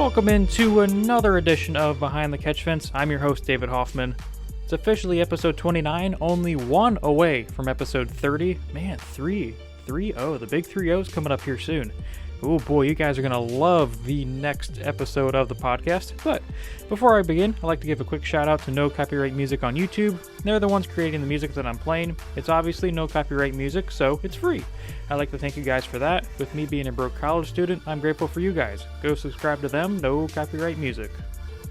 Welcome into another edition of Behind the Catch Fence. I'm your host, David Hoffman. It's officially episode 29, only one away from episode 30. Man, 3-0. The big 3-0 is coming up here soon. Oh boy, you guys are going to love the next episode of the podcast. But before I begin, I'd like to give a quick shout out to No Copyright Music on YouTube. They're the ones creating the music that I'm playing. It's obviously no copyright music, so it's free. I'd like to thank you guys for that. With me being a broke college student, I'm grateful for you guys. Go subscribe to them, No Copyright Music.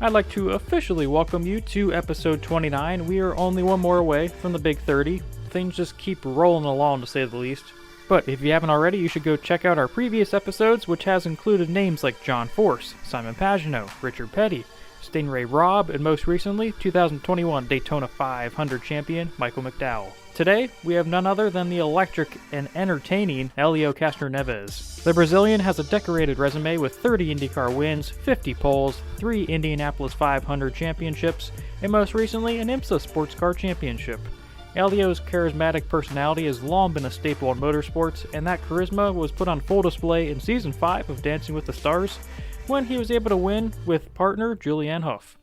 I'd like to officially welcome you to episode 29. We are only one more away from the big 30. Things just keep rolling along, to say the least. But if you haven't already, you should go check out our previous episodes, which has included names like John Force, Simon Pagenaud, Richard Petty, Stingray Robb, and most recently, 2021 Daytona 500 champion Michael McDowell. Today, we have none other than the electric and entertaining Helio Castroneves. The Brazilian has a decorated resume with 30 IndyCar wins, 50 poles, 3 Indianapolis 500 championships, and most recently an IMSA Sports Car Championship. Helio's charismatic personality has long been a staple in motorsports, and that charisma was put on full display in Season 5 of Dancing with the Stars, when he was able to win with partner Julianne Hough.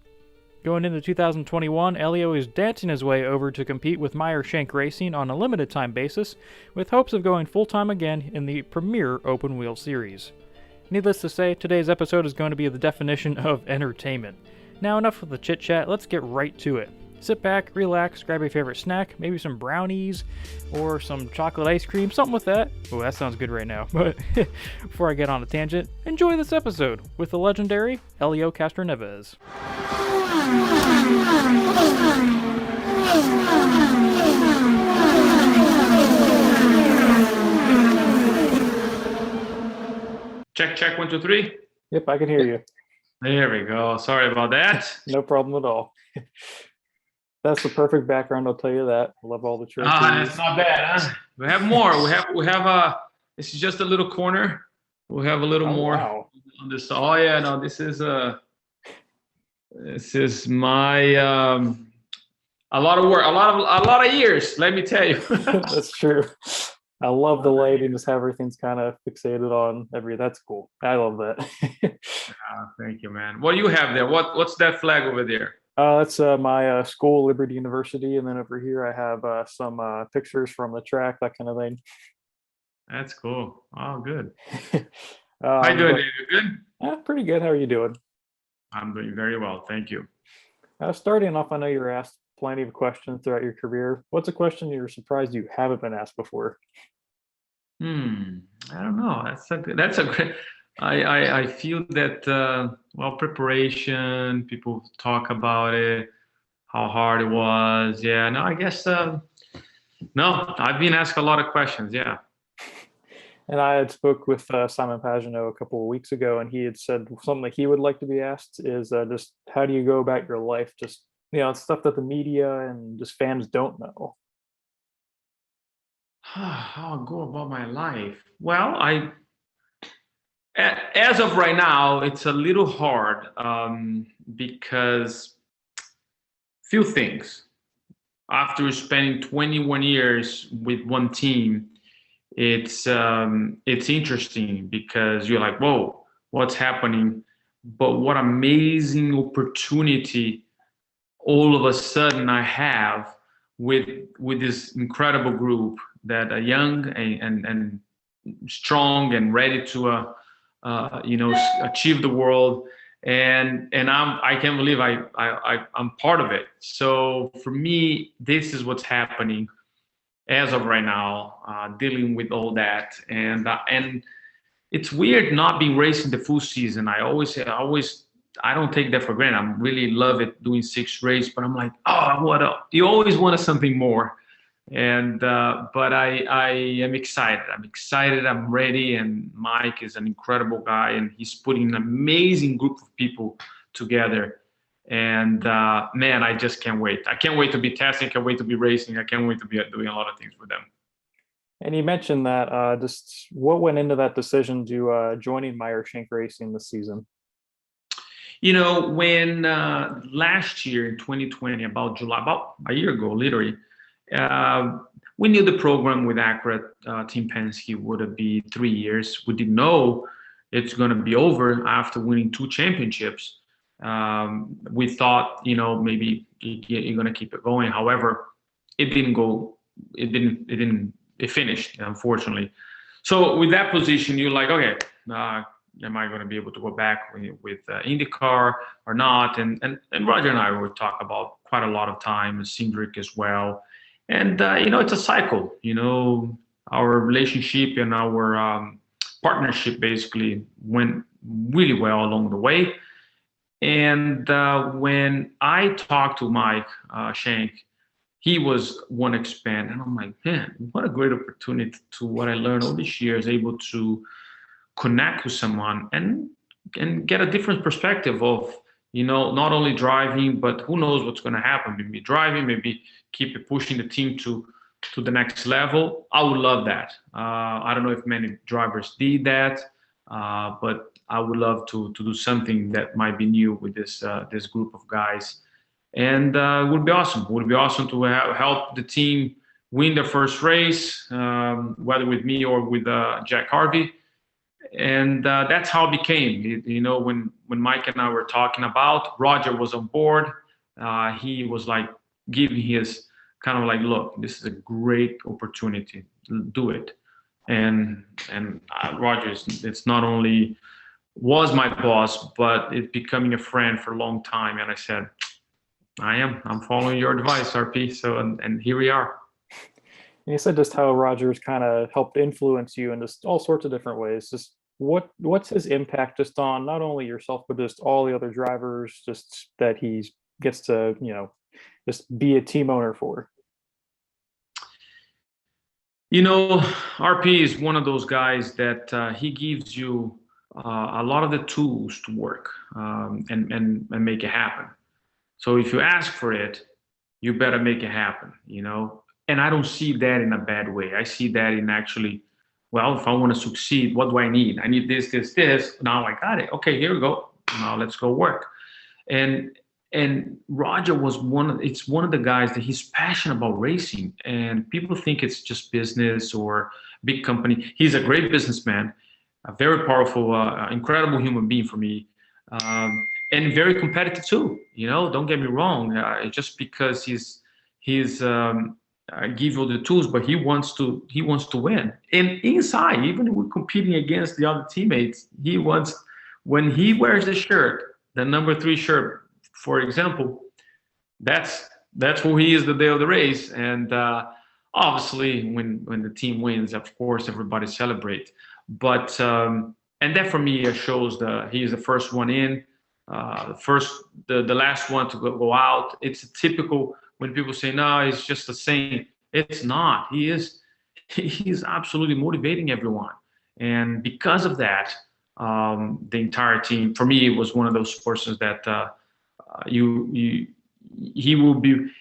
Going into 2021, Helio is dancing his way over to compete with Meyer Shank Racing on a limited time basis, with hopes of going full-time again in the premier open-wheel series. Needless to say, today's episode is going to be the definition of entertainment. Now enough of the chit-chat, let's get right to it. Sit back, relax, grab your favorite snack, maybe some brownies or some chocolate ice cream, something with that. Oh, that sounds good right now. But before I get on a tangent, enjoy this episode with the legendary Helio Castroneves. Check, 1, 2, 3. Yep, I can hear you. There we go. Sorry about that. No problem at all. That's the perfect background, I'll tell you that. I love all the trees. That's not bad, huh? We have more. We have this is just a little corner. We'll have a little more on this. Oh yeah, no, this is my a lot of work, a lot of years, let me tell you. That's true. I love the lighting, just how everything's kind of fixated on that's cool. I love that. Thank you, man. What do you have there? What's that flag over there? That's my school, Liberty University, and then over here I have some pictures from the track, that kind of thing. That's cool. Oh, good. How you doing, David? Good? Pretty good. How are you doing? I'm doing very well, thank you. Starting off, I know you were asked plenty of questions throughout your career. What's a question you're surprised you haven't been asked before? I don't know. That's a great. I feel that preparation. People talk about it, how hard it was. Yeah, no, I guess no. I've been asked a lot of questions. Yeah. And I had spoke with Simon Pagenaud a couple of weeks ago, and he had said something that he would like to be asked is just how do you go about your life? Just stuff that the media and just fans don't know. How I go about my life? Well, as of right now, it's a little hard because few things. After spending 21 years with one team, it's interesting because you're like, whoa, what's happening? But what amazing opportunity all of a sudden I have with this incredible group that are young and strong and ready to achieve the world, and I can't believe I'm part of it. So for me, this is what's happening as of right now, dealing with all that, and it's weird not being racing the full season. I don't take that for granted. I really love it doing 6 races, but I'm like, what else? You always wanted something more. And but I am excited. I'm ready, and Mike is an incredible guy, and he's putting an amazing group of people together. And man, I just can't wait. I can't wait to be testing. I can't wait to be racing. I can't wait to be doing a lot of things with them. And you mentioned that just what went into that decision to joining Myers Shank Racing this season? When last year in 2020, about July, about a year ago, literally. We knew the program with Acura, Team Penske would be 3 years. We didn't know it's going to be over after winning 2 championships. We thought, maybe you're going to keep it going. However, it didn't go. It finished, unfortunately. So with that position, you're like, okay, am I going to be able to go back with IndyCar or not? And Roger and I would talk about quite a lot of time, and Cindric as well. And it's a cycle. Our relationship and our partnership basically went really well along the way. And when I talked to Mike Shank, he was one expand, and I'm like, man, what a great opportunity to what I learned all these years, able to connect with someone and get a different perspective of not only driving, but who knows what's going to happen. Maybe driving, maybe keep pushing the team to the next level. I would love that. I don't know if many drivers did that, but I would love to do something that might be new with this group of guys, and it would be awesome. It would be awesome to help the team win their first race, whether with me or with Jack Harvey. And that's how it became. When Mike and I were talking about, Roger was on board. He was like giving his kind of like, look, this is a great opportunity, do it. And Roger, it's not only was my boss, but it's becoming a friend for a long time. And I said, I'm following your advice, RP. So and here we are. And you said just how Rogers kind of helped influence you in just all sorts of different ways. Just what's his impact just on not only yourself, but just all the other drivers, just that he gets to, just be a team owner for? RP is one of those guys that he gives you a lot of the tools to work and make it happen. So if you ask for it, you better make it happen, And I don't see that in a bad way. I see that in actually, well, if I want to succeed, what do I need? I need this, this, this. Now I got it. Okay, here we go. Now let's go work. And Roger was one of the guys that he's passionate about racing, and people think it's just business or big company. He's a great businessman, a very powerful, incredible human being for me. And very competitive too. Don't get me wrong. Just because he's give you the tools, but he wants to win. And inside, even if we're competing against the other teammates, he wants, when he wears the shirt, the number 3 shirt, for example, that's who he is the day of the race. And obviously, when the team wins, of course, everybody celebrates. But and that for me shows he is the first one in. The last one to go out. It's a typical, when people say, no, it's just the same. It's not. He's absolutely motivating everyone. And because of that, the entire team, for me, it was one of those persons that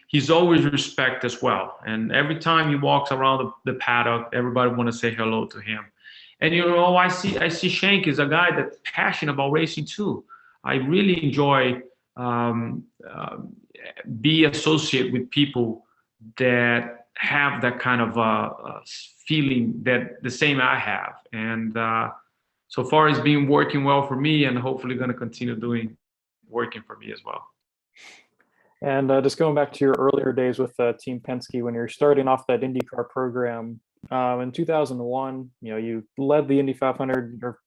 he's always respect as well. And every time he walks around the paddock, everybody want to say hello to him. And I see Shank is a guy that's passionate about racing too. I really enjoy be associated with people that have that kind of feeling that the same I have. And so far it's been working well for me, and hopefully going to continue working for me as well. And just going back to your earlier days with Team Penske, when you're starting off that IndyCar program in 2001, you led the Indy 500 your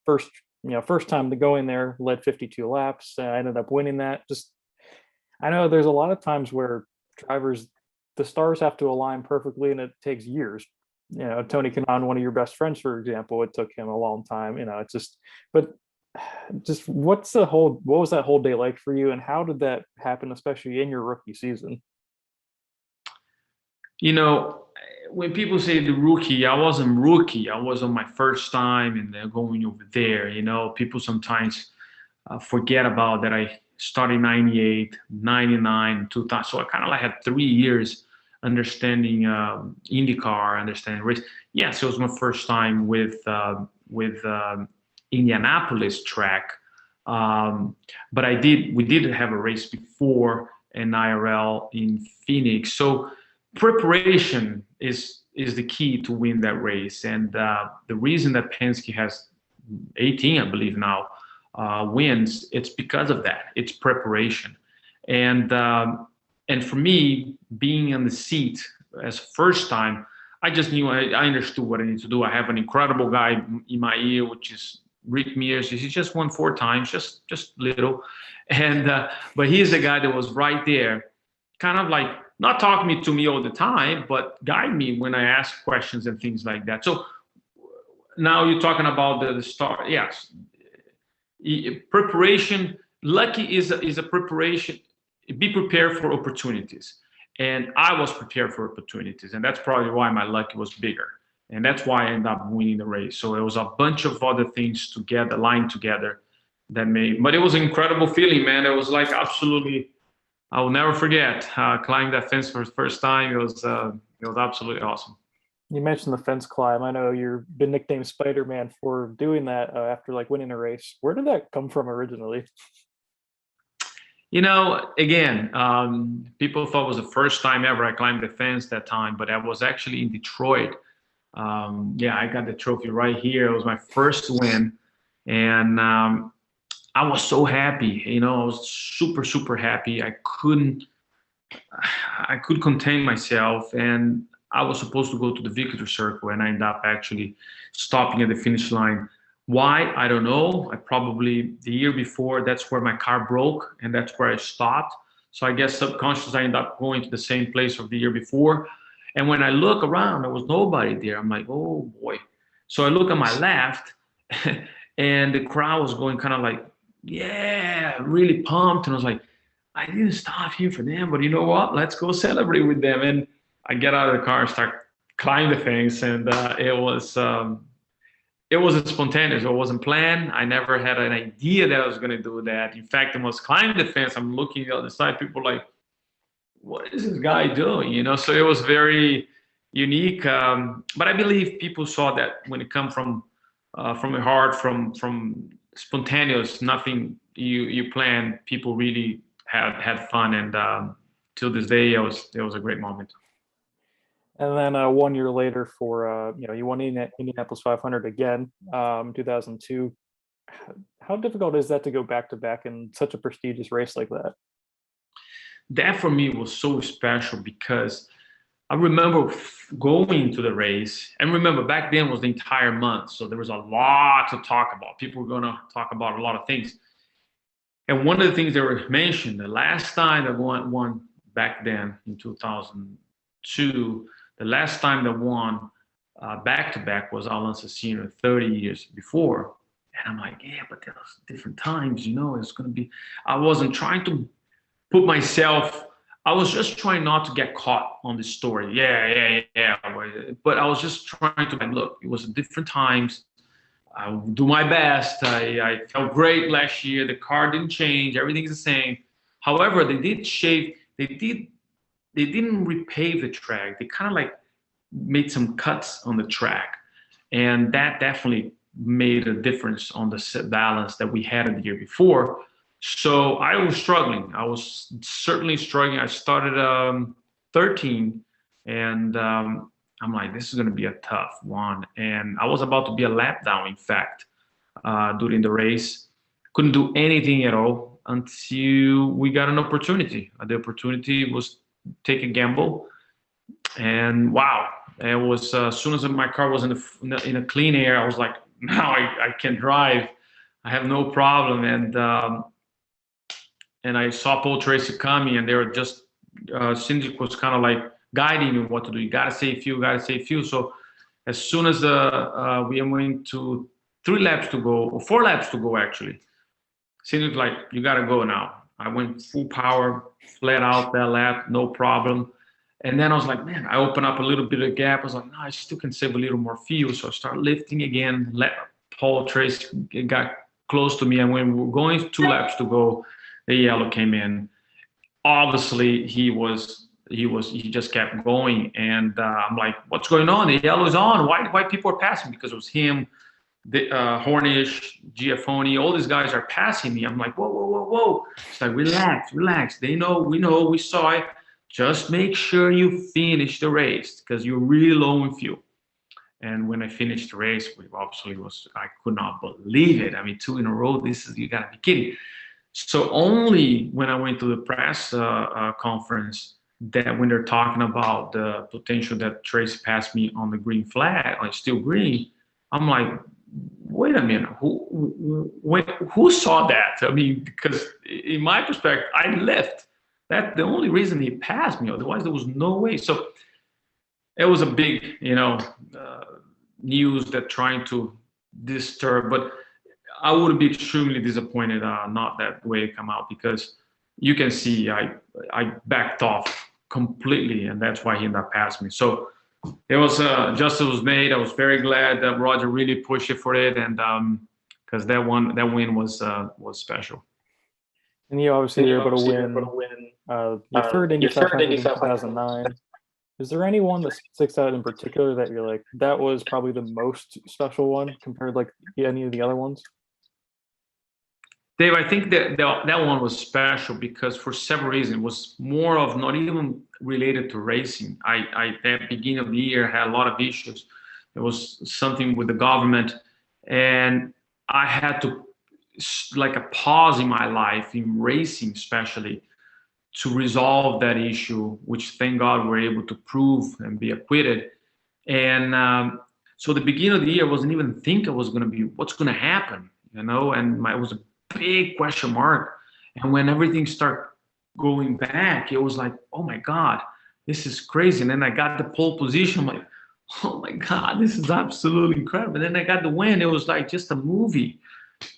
first time to go in there, led 52 laps. I ended up winning that. I know there's a lot of times where drivers, the stars have to align perfectly, and it takes years. Tony Kanaan, one of your best friends, for example, it took him a long time. But what was that whole day like for you, and how did that happen, especially in your rookie season? When people say the rookie, I wasn't rookie. I was on my first time, and they're going over there. People sometimes forget about that. I started 98, 99, 2000. So I kind of had 3 years understanding IndyCar, understanding race. Yes, it was my first time with Indianapolis track, but we did have a race before an IRL in Phoenix. So preparation is the key to win that race, and the reason that Penske has 18, I believe now, wins, it's because of that. It's preparation. And for me, being in the seat as first time, I just knew I understood what I need to do. I have an incredible guy in my ear, which is Rick Mears. He just won 4 times, just little, and but he's the guy that was right there, kind of like not talking to me all the time, but guide me when I ask questions and things like that. So now you're talking about the start. Yes, preparation. Lucky is a preparation. Be prepared for opportunities, and I was prepared for opportunities, and that's probably why my luck was bigger, and that's why I ended up winning the race. So it was a bunch of other things together, lying together, that made. But it was an incredible feeling, man. It was like absolutely. I will never forget climbing that fence for the first time. It was absolutely awesome. You mentioned the fence climb. I know you've been nicknamed Spider-Man for doing that after like winning a race. Where did that come from originally? You know, again, people thought it was the first time ever I climbed the fence that time, but I was actually in Detroit. Yeah, I got the trophy right here. It was my first win, and I was so happy. You know, I was super, super happy. I could contain myself, and I was supposed to go to the victory circle, and I ended up actually stopping at the finish line. Why? I don't know. I probably the year before, that's where my car broke, and that's where I stopped. So I guess subconsciously I ended up going to the same place of the year before. And when I look around, there was nobody there. I'm like, oh boy. So I look at my left, and the crowd was going kind of like, yeah, really pumped. And I was like, I didn't stop here for them, but you know what? Let's go celebrate with them. And I get out of the car and start climbing the things, and it wasn't spontaneous. It wasn't planned. I never had an idea that I was going to do that. In fact, I was climbing the fence. I'm looking at the other side. People are like, what is this guy doing? You know, so it was very unique. But I believe people saw that when it comes from the heart, from spontaneous, nothing you plan. People really had fun, and till this day, it was a great moment. And then 1 year later, for you won Indianapolis 500 again, 2002. How difficult is that to go back to back in such a prestigious race like that? That for me was so special because I remember going to the race, and remember back then was the entire month, so there was a lot to talk about. People were going to talk about a lot of things, and one of the things they were mentioned, the last time that won back then in 2002, the last time that won back to back was Alan Sasino 30 years before, and I'm like, yeah, but there was different times, you know. It's going to be. I wasn't trying to put myself. I was just trying not to get caught on this story. Yeah. But I was just trying to look. It was different times. I will do my best. I felt great last year. The car didn't change. Everything's the same. However, they did shave. They didn't repave the track. They kind of like made some cuts on the track, and that definitely made a difference on the balance that we had the year before. So I was struggling. I was certainly struggling. I started 13, and I'm like, this is going to be a tough one. And I was about to be a lap down, in fact, during the race. Couldn't do anything at all until we got an opportunity. The opportunity was take a gamble, and wow, it was as soon as my car was in a clean air, I was like, now I can drive. I have no problem, and I saw Paul Tracy coming, and they were just Cindy was kind of like guiding me what to do. You gotta save fuel. So as soon as we went to 3 laps to go, or 4 laps to go actually, Cindy was like, you gotta go now. I went full power, flat out that lap, no problem. And then I was like, man, I opened up a little bit of gap. I was like, no, I still can save a little more fuel. So I started lifting again. Let Paul Tracy got close to me, and when we were going 2 laps to go, the yellow came in. Obviously, he just kept going, and I'm like, what's going on? The yellow is on. Why people are passing? Because it was him, the Hornish, Giafoni, all these guys are passing me. I'm like, whoa. It's like, relax. They know, we saw it. Just make sure you finish the race because you're really low in fuel. And when I finished the race, we obviously I could not believe it. I mean, 2 in a row. You gotta be kidding. So only when I went to the press conference, that when they're talking about the potential that Tracy passed me on the green flag, on still green, I'm like, wait a minute, who saw that? I mean, because in my perspective, I left. That's the only reason he passed me. Otherwise, there was no way. So it was a big, uh, news that trying to disturb. But I would be extremely disappointed not that way it come out, because you can see I backed off completely, and that's why he ended up passing me. So it was justice was made. I was very glad that Roger really pushed it for it, and because that win was special. And you obviously were able to win your third Indy 500 in 2009. Is there anyone that sticks out in particular that you're like, that was probably the most special one compared to like any of the other ones? Dave, I think that one was special because for several reasons. It was more of not even related to racing. I at the beginning of the year had a lot of issues. It was something with the government, and I had to like a pause in my life in racing, especially to resolve that issue, which thank God we're able to prove and be acquitted. And so the beginning of the year, I wasn't even thinking was going to be what's going to happen, and it was a big question mark. And when everything started going back, it was like, oh my God, this is crazy. And then I got the pole position. I'm like, oh my God, this is absolutely incredible. And then I got the win. It was like just a movie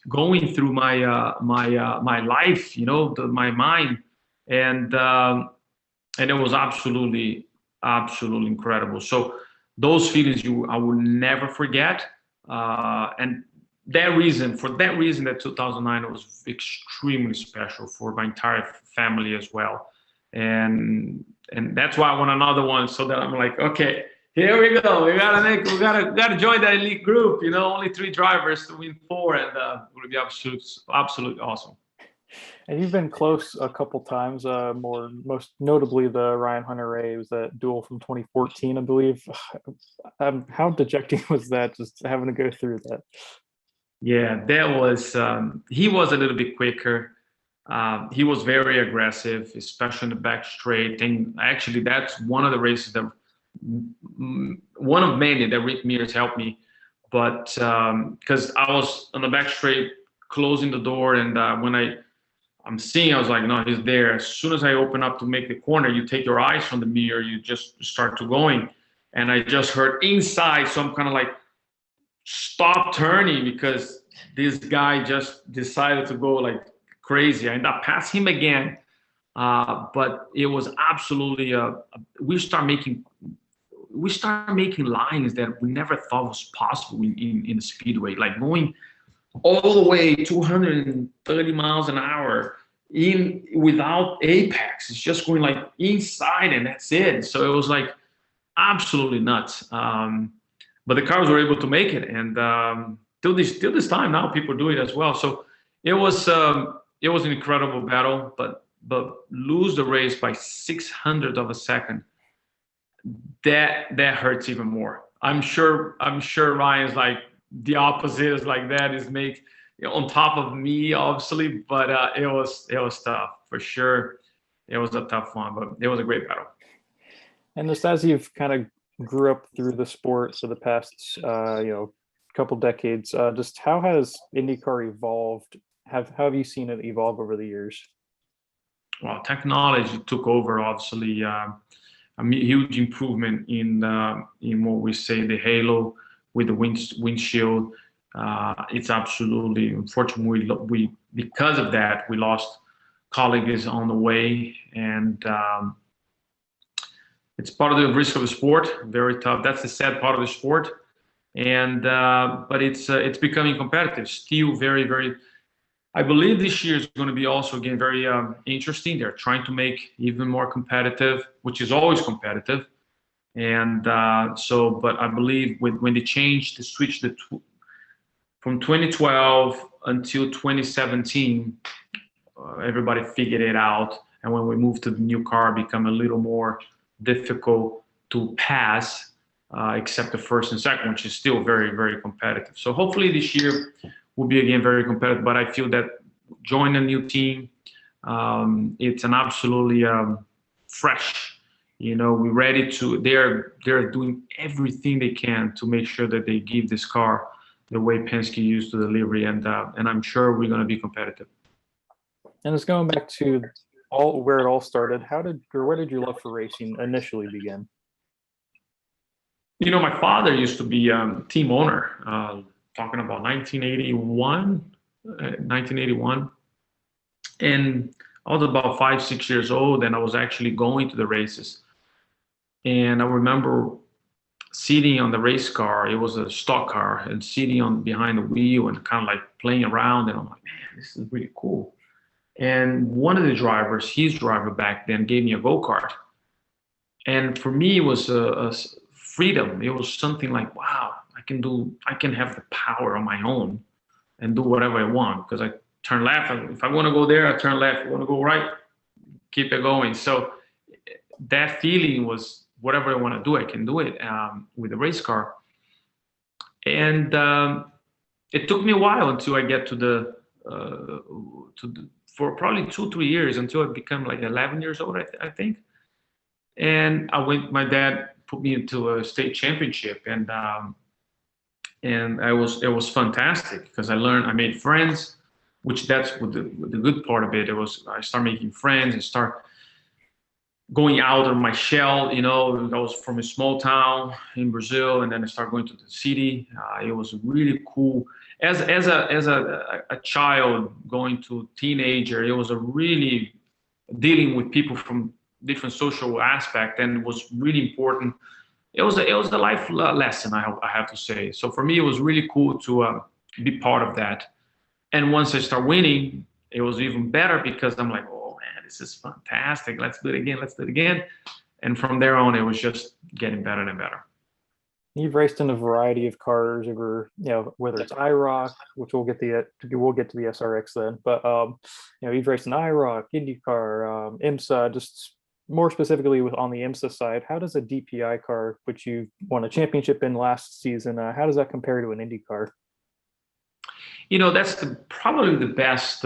going through my life, my mind. And it was absolutely incredible. So those feelings I will never forget. And for that reason, that 2009 was extremely special for my entire family as well. And that's why I want another one, so that I'm like, okay, here we go. We gotta join that elite group. Only 3 drivers to win 4, and it would be absolutely awesome. And you've been close a couple times, most notably the Ryan Hunter-Reay. Was that duel from 2014, I believe. How dejecting was that, just having to go through that? Yeah, that was. He was a little bit quicker. He was very aggressive, especially in the back straight. And actually, that's one of the races one of many that Rick Mears helped me. But because I was on the back straight, closing the door, and when I'm seeing, I was like, no, he's there. As soon as I open up to make the corner, you take your eyes from the mirror, you just start to going. And I just heard inside, so I'm kind of like, stop turning, because this guy just decided to go like crazy. I ended up passing him again. But it was absolutely, we start making lines that we never thought was possible in the speedway, like going all the way 230 miles an hour in without apex. It's just going like inside, and that's it. So it was like absolutely nuts. But the cars were able to make it, and till this time now, people do it as well. So it was an incredible battle, but lose the race by 600 of a second, that hurts even more. I'm sure Ryan's like the opposite, is like that is make on top of me, obviously, but it was tough for sure. It was a tough one, but it was a great battle. And just as you've kind of grew up through the sport for the past couple decades, just how has IndyCar evolved? How have you seen it evolve over the years? Well, technology took over, obviously. A huge improvement in what we say the halo with the windshield. It's absolutely, unfortunately, we because of that we lost colleagues on the way, and it's part of the risk of the sport. Very tough. That's the sad part of the sport, and but it's becoming competitive. Still very, very. I believe this year is going to be also again very interesting. They're trying to make even more competitive, which is always competitive. And but I believe when they changed the switch from 2012 until 2017, everybody figured it out. And when we moved to the new car, become a little more difficult to pass. except the first and second, which is still very, very competitive. So hopefully this year will be again very competitive. But I feel that join a new team, it's an absolutely fresh. We're ready to. They're doing everything they can to make sure that they give this car the way Penske used to deliver, and I'm sure we're going to be competitive. And it's going back to where it all started. Where did your love for racing initially begin? My father used to be team owner, talking about 1981. And I was about 5-6 years old, and I was actually going to the races. And I remember sitting on the race car. It was a stock car, and sitting behind the wheel and kind of like playing around. And I'm like, man, this is really cool. And one of the drivers, his driver back then, gave me a go-kart. And for me, it was a freedom. It was something like, wow, I can have the power on my own and do whatever I want, because I turn left. If I want to go there, I turn left. If I want to go right, keep it going. So that feeling was, whatever I want to do, I can do it with a race car. And it took me a while until I get for probably 2-3 years, until I became like 11 years old, I think. And my dad put me into a state championship, and it was fantastic, because I made friends, which that's the good part of it. I started making friends and start going out of my shell. I was from a small town in Brazil, and then I started going to the city. It was really cool. As a child going to teenager, it was a really dealing with people from different social aspect, and it was really important. It was a life lesson, I have to say. So for me, it was really cool to be part of that. And once I start winning, it was even better, because I'm like, oh man, this is fantastic. Let's do it again. And from there on, it was just getting better and better. You've raced in a variety of cars over, whether it's IROC, which we'll get to the SRX then, but you've raced in IROC, IndyCar, IMSA. Just more specifically on the IMSA side, how does a DPI car, which you won a championship in last season, how does that compare to an Indy car? That's probably the best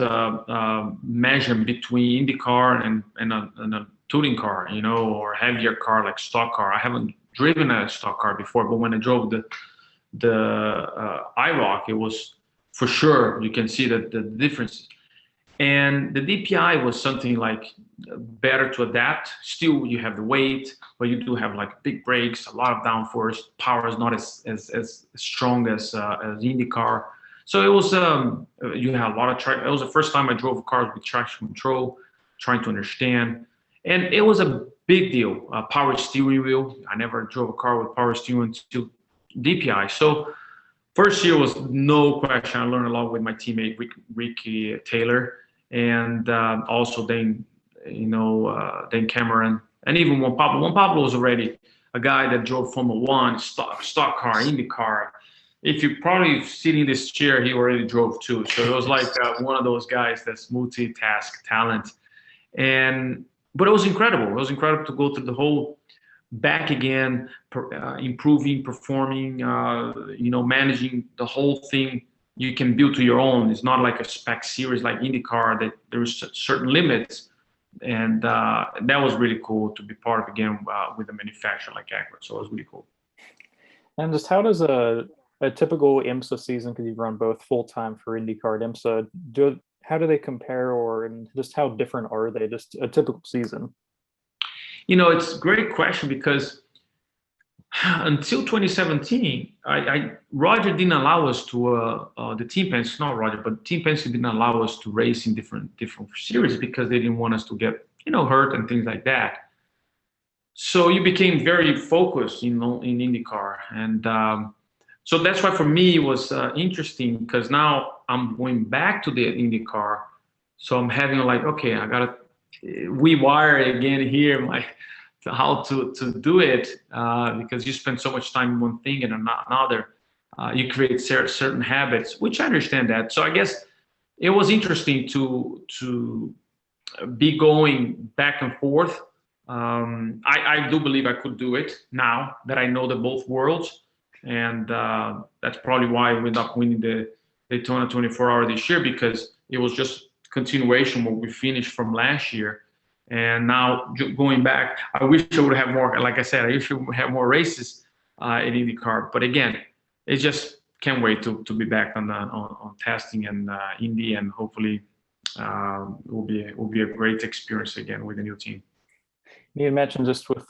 measurement between IndyCar and a touring car, or heavier car like stock car. I haven't driven a stock car before, but when I drove the IROC, it was for sure, you can see that the difference. And the DPI was something like better to adapt. Still, you have the weight, but you do have like big brakes, a lot of downforce. Power is not as strong as IndyCar. So it was you had a lot of traction. It was the first time I drove cars with traction control, trying to understand, and it was a big deal. Power steering wheel. I never drove a car with power steering until DPI. So first year was no question. I learned a lot with my teammate Ricky Taylor, and also then Cameron, and even Juan Pablo. Juan Pablo was already a guy that drove Formula One, stock car, IndyCar. If you probably sit in this chair, he already drove too. So it was like one of those guys that's multitask talent. But it was incredible. It was incredible to go through the whole back again, improving, performing, managing the whole thing. You can build to your own. It's not like a spec series like IndyCar that there's certain limits. And that was really cool to be part of again with a manufacturer like Acura. So it was really cool. And just how does a typical IMSA season, because you've run both full-time for IndyCar and IMSA, how do they compare, and just how different are they, just a typical season? It's a great question, because until 2017, Roger didn't allow us to, the Team Penske, not Roger, but Team Penske didn't allow us to race in different series, because they didn't want us to get, hurt and things like that. So you became very focused, in IndyCar. And so that's why for me it was interesting, because now I'm going back to the IndyCar. So I'm having like, okay, I got to rewire again here how to do it, because you spend so much time in one thing and another. You create certain habits, which I understand that. So I guess it was interesting to be going back and forth I do believe I could do it now that I know the both worlds, and that's probably why we ended up winning the Daytona 24-hour this year, because it was just continuation what we finished from last year. And now going back, I wish I would have more. Like I said, I wish I would have more races in IndyCar. But again, it just can't wait to be back on testing and Indy, and hopefully it will be a great experience again with the new team. You mentioned just with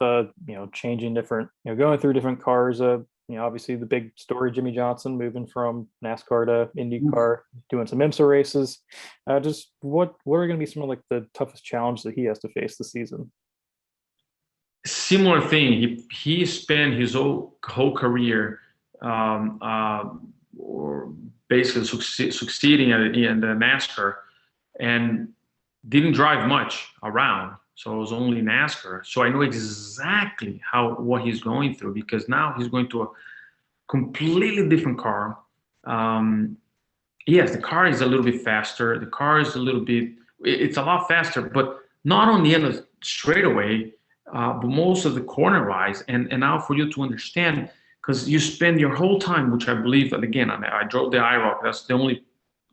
changing different, going through different cars. Obviously the big story, Jimmy Johnson moving from NASCAR to IndyCar, doing some IMSA races. Just what are going to be some of like the toughest challenge that he has to face this season? Similar thing. He spent his whole career or basically succeeding in the NASCAR, and didn't drive much around. So it was only NASCAR. So I know exactly what he's going through, because now he's going to a completely different car. Yes, the car is a little bit faster. The car is it's a lot faster, but not on the end of straightaway, but most of the corner rise. And now for you to understand, because you spend your whole time, which I believe, and again, I drove the IROC. That's the only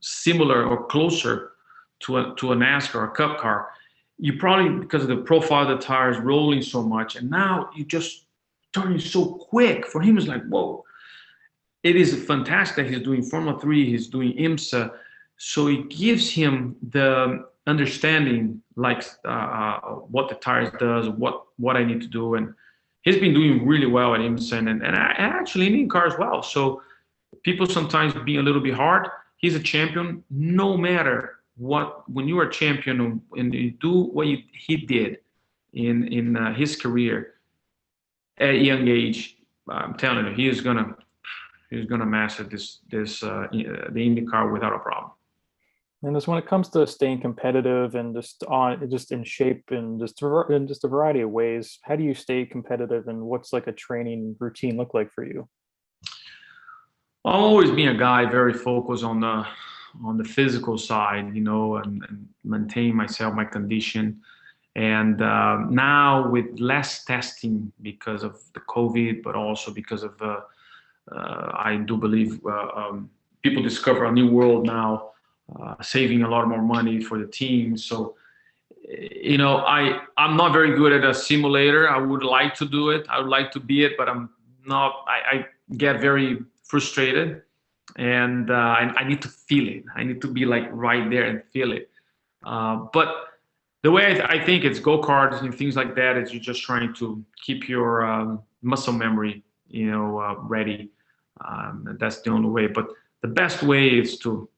similar or closer to a NASCAR or a Cup car. You probably, because of the profile of the tires, rolling so much, and now you just turning so quick. For him, it's like, whoa. It is fantastic that he's doing Formula 3, he's doing IMSA, so it gives him the understanding, like what the tires does, what I need to do, and he's been doing really well at IMSA and actually in IndyCar as well. So people sometimes being a little bit hard. He's a champion, no matter what. When you are a champion and you do what he did in his career at a young age, I'm telling you, he's gonna master the IndyCar without a problem. And just when it comes to staying competitive and just in shape and just a variety of ways, how do you stay competitive, and what's like a training routine look like for you? I've always been a guy very focused on the physical side, and maintain my condition. And now with less testing because of the COVID, but also because of I do believe people discover a new world now, saving a lot more money for the team. So, I'm not very good at a simulator. I would like to do it. I would like to be it, but I'm not. I get very frustrated, and I need to feel it. I need to be like right there and feel it. But the way I think it's go-karts and things like that is you're just trying to keep your muscle memory, ready. That's the only way. But the best way is to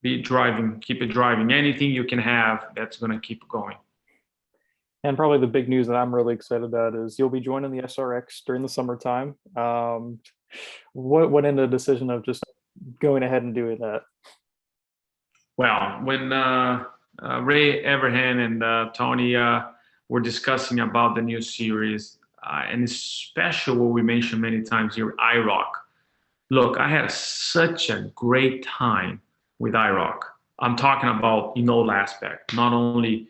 be driving, keep it driving. Anything you can have that's going to keep going. And probably the big news that I'm really excited about is you'll be joining the SRX during the summertime. What went into the decision of just going ahead and doing that? Well, when Ray Everhand and Tony were discussing about the new series, and especially what we mentioned many times here, IROC. Look, I had such a great time with IROC. I'm talking about in all aspect, not only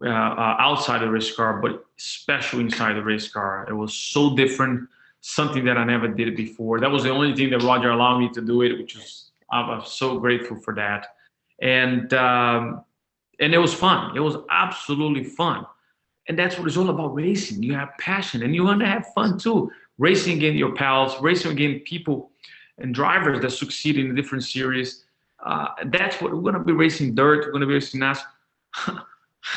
outside the race car, but especially inside the race car. It was so different, something that I never did before. That was the only thing that Roger allowed me to do it, which was, I'm so grateful for that. And it was fun. It was absolutely fun. And that's what it's all about, racing. You have passion and you want to have fun too. Racing against your pals, racing against people and drivers that succeed in different series. That's what we're going to be racing dirt. We're going to be racing NASCAR.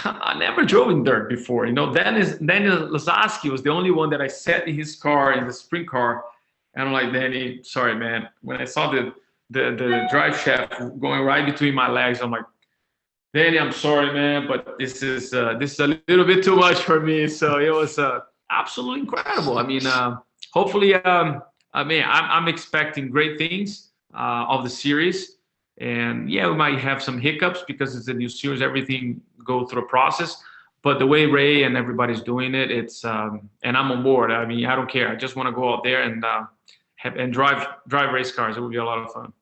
I never drove in dirt before. Daniel Lazowski was the only one that I sat in his car, in the sprint car. And I'm like, Danny, sorry, man. When I saw the drive shaft going right between my legs, I'm like, Danny, I'm sorry, man, but this is a little bit too much for me. So it was absolutely incredible. I mean, hopefully, I'm expecting great things of the series. And yeah, we might have some hiccups because it's a new series. Everything go through a process. But the way Ray and everybody's doing it, it's and I'm on board. I mean, I don't care. I just want to go out there and drive race cars. It will be a lot of fun.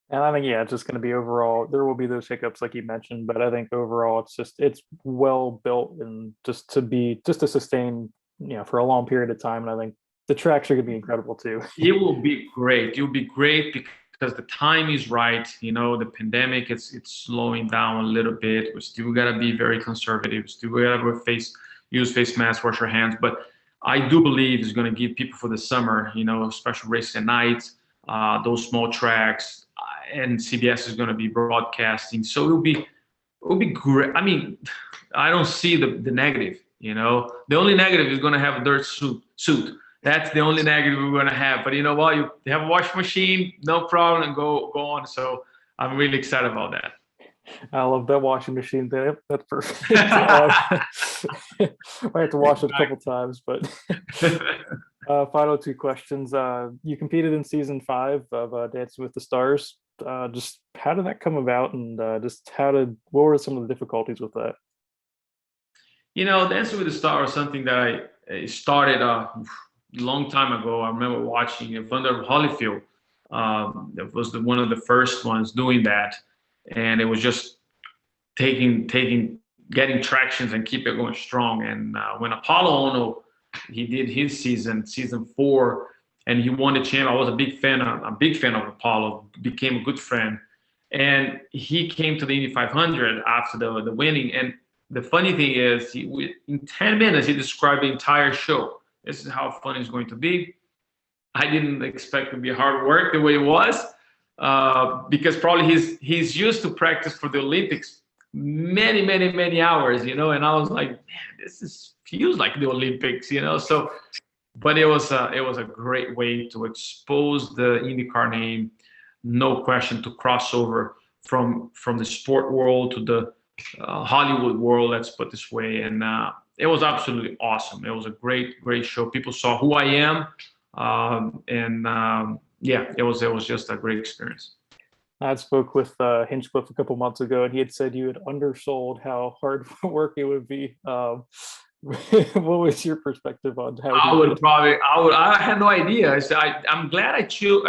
And I think, yeah, it's just going to be overall, there will be those hiccups like you mentioned, but I think overall it's well built and just to sustain, for a long period of time. And I think the tracks are going to be incredible too. It will be great. It will be great because the time is right. The pandemic it's slowing down a little bit. We still gotta be very conservative. Still gotta use face masks, wash our hands. But I do believe it's gonna give people for the summer, special races at night, those small tracks, and CBS is gonna be broadcasting. So it'll be great. I mean, I don't see the negative. The only negative is gonna have a dirt suit. That's the only negative we're going to have. But you know what? You have a washing machine, no problem, and go on. So I'm really excited about that. I love that washing machine thing. That's perfect. I have to wash it a couple times, but final two questions. You competed in season 5 of Dancing with the Stars. Just how did that come about, and what were some of the difficulties with that? Dancing with the Stars was something that I started long time ago. I remember watching Evander Holyfield. That was one of the first ones doing that, and it was just getting tractions and keep it going strong. And when Apollo Ono, he did his season 4, and he won the champ. I was a big fan of Apollo. Became a good friend, and he came to the Indy 500 after the winning. And the funny thing is, in 10 minutes, he described the entire show. This is how fun it's going to be. I didn't expect it to be hard work the way it was, because probably he's used to practice for the Olympics many hours, and I was like, man, feels like the Olympics, So, but it was a great way to expose the IndyCar name, no question, to cross over from the sport world to the Hollywood world, let's put it this way. And it was absolutely awesome. It was a great show. People saw who I am, yeah, it was just a great experience. I spoke with Hinchcliffe a couple months ago, and he had said you had undersold how hard work it would be. What was your perspective on how? I had no idea. I'm glad I chose.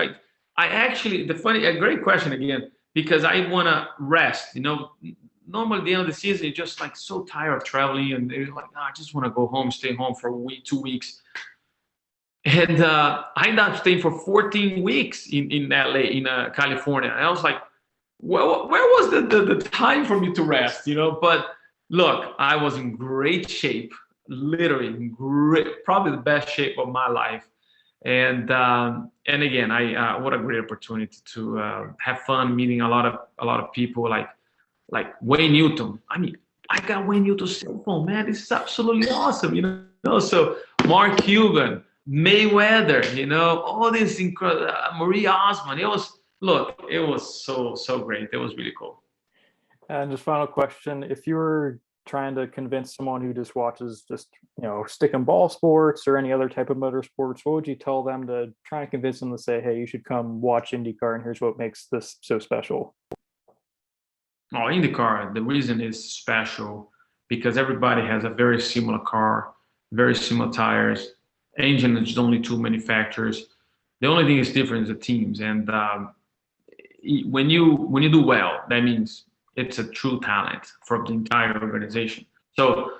I actually, a great question again, because I want to rest. Normally at the end of the season, you're just like so tired of traveling, and they're like, I just want to go home, stay home for a week, 2 weeks. And I ended up staying for 14 weeks in LA, in California. And I was like, where was the time for me to rest? But look, I was in great shape, literally in probably the best shape of my life. And again, what a great opportunity to have fun, meeting a lot of people like Wayne Newton. I mean, I got Wayne Newton's cell phone, man. This is absolutely awesome, So Mark Cuban, Mayweather, all this incredible, Marie Osmond. It was so great. It was really cool. And just final question: if you were trying to convince someone who just watches stick and ball sports or any other type of motorsports, what would you tell them to try and convince them to say, hey, you should come watch IndyCar, and here's what makes this so special? Oh, IndyCar, the reason is special because everybody has a very similar car, very similar tires. Engine is only 2 manufacturers. The only thing is different is the teams. And when you do well, that means it's a true talent for the entire organization. So,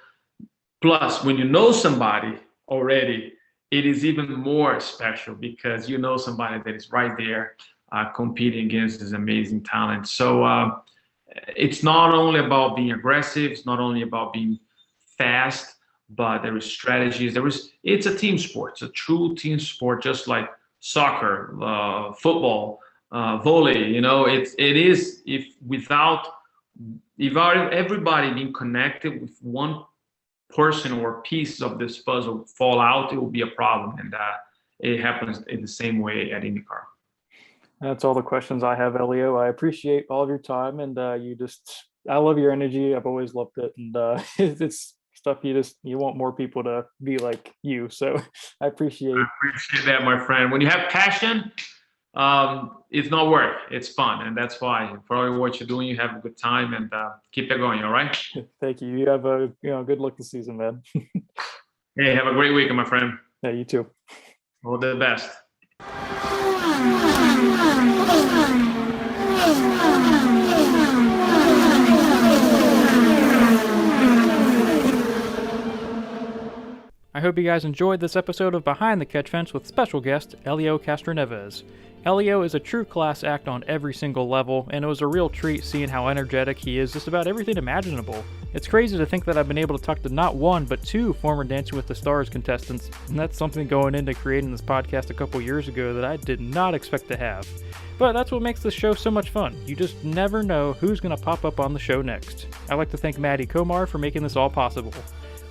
plus when you know somebody already, it is even more special because you know somebody that is right there competing against this amazing talent. So it's not only about being aggressive, it's not only about being fast, but there is strategies. It's a team sport. It's a true team sport, just like soccer, football, volley. It is. If everybody being connected with one person or piece of this puzzle fall out, it will be a problem, and it happens in the same way at IndyCar. That's all the questions I have, Helio. I appreciate all of your time, and I love your energy. I've always loved it, and it's stuff you want more people to be like you. So I appreciate that, my friend. When you have passion, it's not work, it's fun, and that's why probably what you're doing, you have a good time, and keep it going. All right. Thank you. You have a good luck this season, man. Hey, have a great weekend, my friend. Yeah, you too. All the best. I hope you guys enjoyed this episode of Behind the Catch Fence with special guest Helio Castroneves. Helio is a true class act on every single level, and it was a real treat seeing how energetic he is just about everything imaginable. It's crazy to think that I've been able to talk to not one, but two former Dancing with the Stars contestants, and that's something going into creating this podcast a couple years ago that I did not expect to have. But that's what makes this show so much fun. You just never know who's going to pop up on the show next. I'd like to thank Maddie Komar for making this all possible.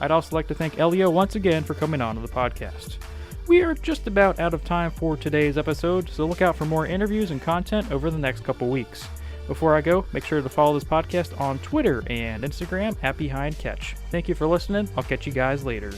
I'd also like to thank Helio once again for coming on to the podcast. We are just about out of time for today's episode, so look out for more interviews and content over the next couple weeks. Before I go, make sure to follow this podcast on Twitter and Instagram @BehindCatch. Thank you for listening. I'll catch you guys later.